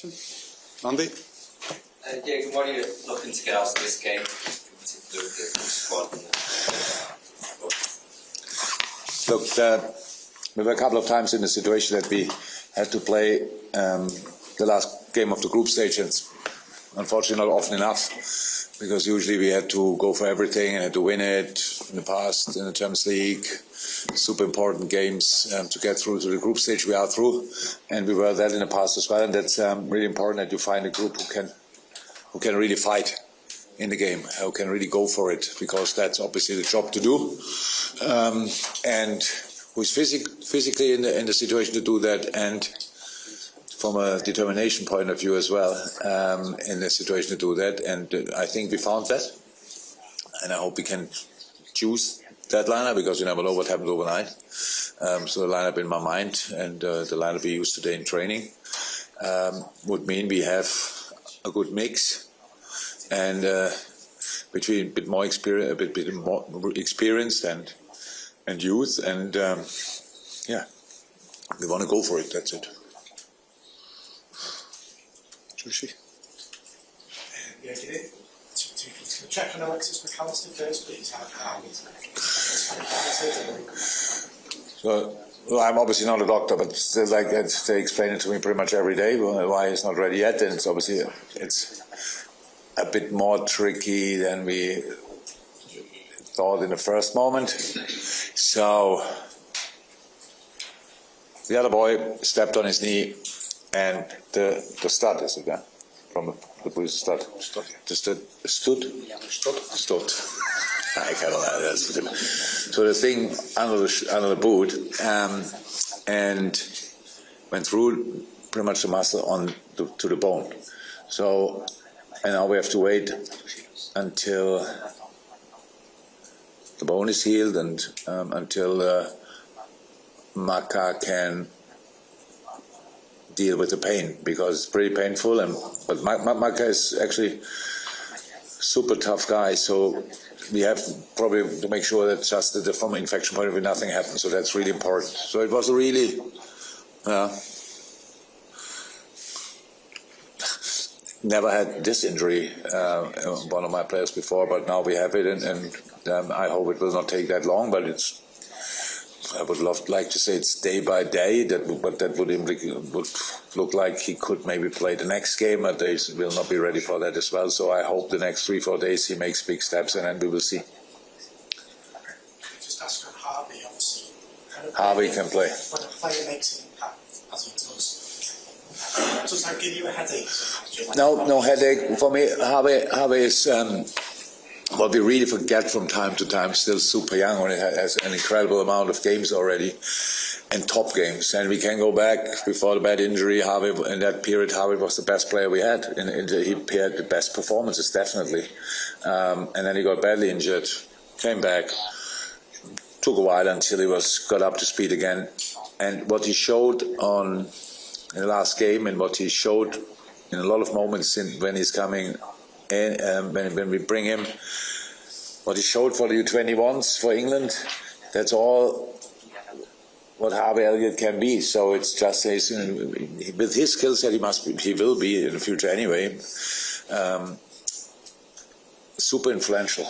Andy? Jurgen, what are you looking to get out of this game, in particular with the squad? Look, we were a couple of times in the situation that we had to play the last game of the group stage, and unfortunately not often enough, because usually we had to go for everything and had to win it in the past, in the Champions League. Super important games to get through to the group stage we are through, and we were that in the past as well, and that's really important that you find a group who can really fight in the game, who can really go for it, because that's obviously the job to do, and who is physically in the situation to do that, and from a determination point of view as well, in the situation to do that. And I think we found that, and I hope we can choose that lineup, because you never know what happens overnight. So the lineup in my mind and the lineup we used today in training would mean we have a good mix, and between a bit more experienced and youth, and yeah, we want to go for it. That's it. Joshi. Yeah, get it. To check on Alexis McAllister first, please. So, well, I'm obviously not a doctor, but still, like they explain it to me pretty much every day why he's not ready yet, and it's obviously it's a bit more tricky than we thought in the first moment. So the other boy stepped on his knee, and the stud is again from the police stud. Stood. I can't know. So the thing under the boot and went through pretty much the muscle to the bone. So, and now we have to wait until the bone is healed and until Maka can deal with the pain, because it's pretty painful. But Maka is actually super tough guy, so we have probably to make sure that just from an infection point of view nothing happens. So that's really important. So it was a really never had this injury one of my players before, but now we have it, and I hope it will not take that long. But I would like to say it's day by day. But that would look like he could maybe play the next game, but they will not be ready for that as well. So I hope the next 3-4 days he makes big steps, and then we will see. Just ask on Harvey, obviously. Harvey can play. When a player makes an impact, as he does that give you a headache? No headache for me. Harvey is what we really forget from time to time. Still super young, and has an incredible amount of games already, and top games. And we can go back before the bad injury. Harvey, in that period, Harvey was the best player we had. He had the best performances, definitely. And then he got badly injured, came back, took a while until he got up to speed again. And what he showed in the last game, and what he showed in a lot of moments when he's coming in, when we bring him, what he showed for the U21s for England, that's all what Harvey Elliott can be. So it's just with his skill set, he will be in the future anyway. Super influential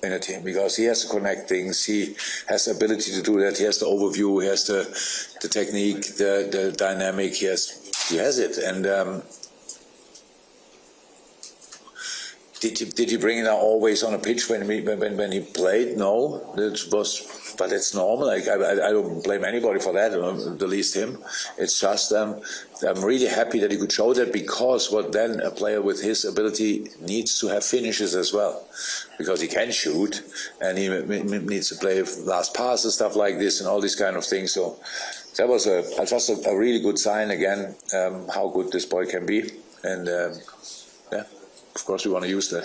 in a team, because he has to connect things. He has the ability to do that. He has the overview. He has the technique, the dynamic. He has it. And did he bring it out always on a pitch when he played? No, but it's normal. I don't blame anybody for that, the least him. It's just I'm really happy that he could show that, because what then a player with his ability needs to have finishes as well, because he can shoot and he needs to play last passes, stuff like this, and all these kind of things. So that was just a really good sign again, how good this boy can be, and yeah. Of course, we want to use that.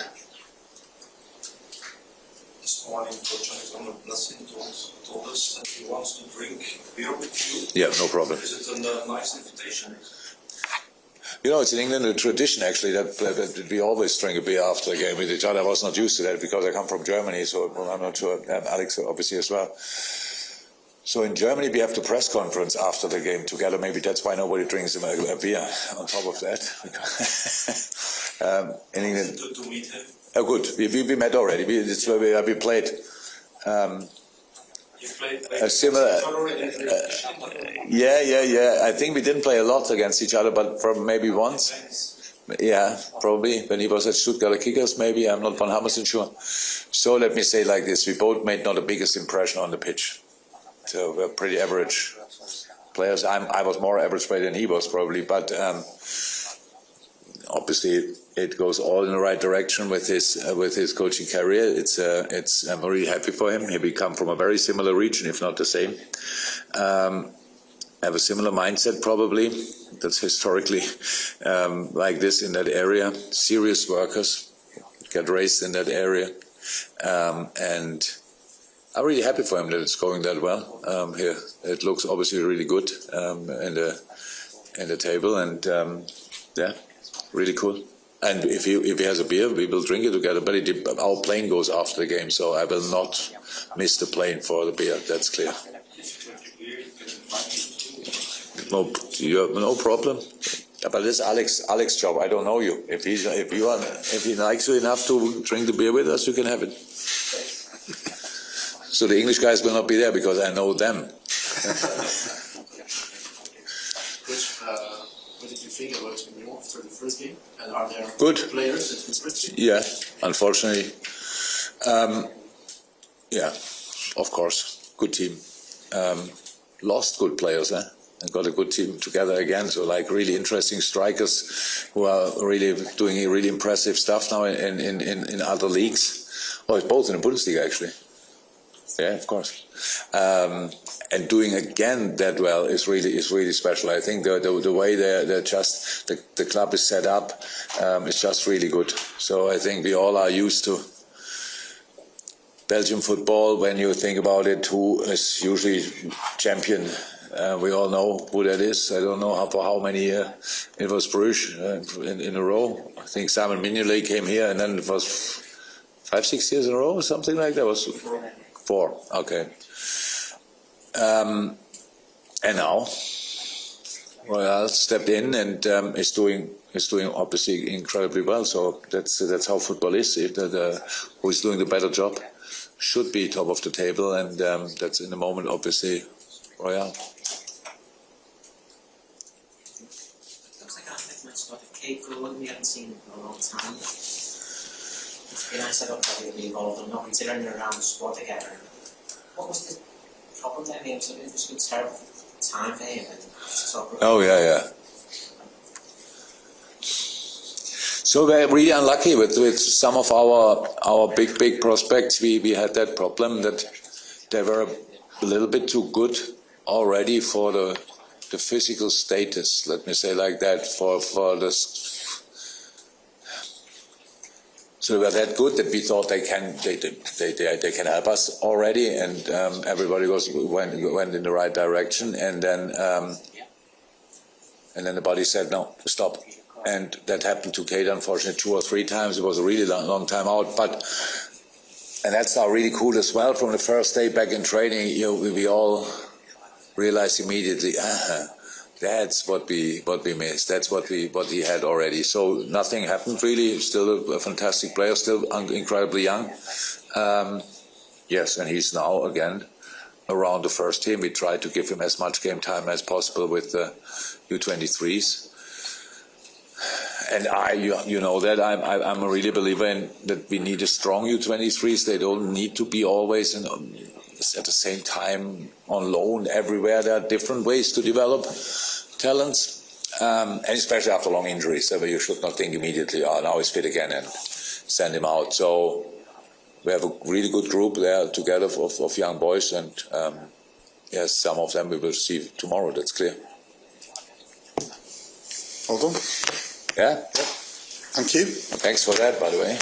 This morning, Coach Alexander Blessing told us that he wants to drink beer with you. Yeah, no problem. Is it a nice invitation? You know, it's in England a tradition actually that we always drink a beer after a game with each other. I was not used to that because I come from Germany, so I'm not sure. Alex obviously as well. So in Germany we have the press conference after the game together. Maybe that's why nobody drinks a beer on top of that. In England, To meet him. oh good, we met already. It's where we played. You played A similar, yeah. I think we didn't play a lot against each other, but from maybe once. Yeah, probably when he was at Stuttgart Kickers. Maybe I'm not 100% sure. So let me say like this: we both made not the biggest impression on the pitch. So we're pretty average players. I was more average player than he was probably, but obviously it goes all in the right direction with his coaching career. I'm really happy for him. He come from a very similar region, if not the same. Have a similar mindset probably. That's historically like this in that area. Serious workers get raised in that area, and I'm really happy for him that it's going that well. Here it looks obviously really good in the table, and yeah, really cool. And if he has a beer, we will drink it together. But our plane goes after the game, so I will not miss the plane for the beer. That's clear. No problem. But this Alex job. I don't know you. If he likes you enough to drink the beer with us, you can have it. So the English guys will not be there because I know them. What did you think about him after the first game? And are there good players that impressed you? Yeah, unfortunately. Yeah, of course, good team. Lost good players, and got a good team together again. So like really interesting strikers who are really doing really impressive stuff now in other leagues. Well, both in the Bundesliga actually. Yeah, of course. And doing again that well is really special. I think the way they're just the club is set up is just really good. So I think we all are used to Belgian football. When you think about it, who is usually champion? We all know who that is. I don't know for how many years it was Bruges in a row. I think Simon Mignolet came here, and then it was 5-6 years in a row, or something like that. Was 4. Okay. And now Royal stepped in and is doing obviously incredibly well. So that's how football is. If who is doing the better job should be top of the table, and that's in the moment obviously Royal. Looks like Athletic match sort of Cape Gold. We haven't seen it for a long time. It's been nice to have be involved and not considering they're around the squad together. What was the problem there? It was a terrible time for him. Oh yeah. So we're really unlucky with some of our big prospects. We had that problem that they were a little bit too good already for the physical status. Let me say like that for this. So they were that good that we thought they can help us already, and everybody went in the right direction, and then the body said no, stop, and that happened to Kate unfortunately 2 or 3 times. It was a really long time out, and that's now really cool as well. From the first day back in training, we all realized immediately. That's what we missed. That's what he had already. So nothing happened really. Still a fantastic player. Still incredibly young. Yes, and he's now again around the first team. We try to give him as much game time as possible with the U23s. And you know that I'm a really believer in that we need a strong U23s. They don't need to be always at the same time on loan everywhere. There are different ways to develop talents, and especially after long injuries. So you should not think immediately, now he's fit again, and send him out. So we have a really good group there together of young boys, and yes, some of them we will see tomorrow. That's clear. Well done. Yeah. Thank you. Thanks for that, by the way.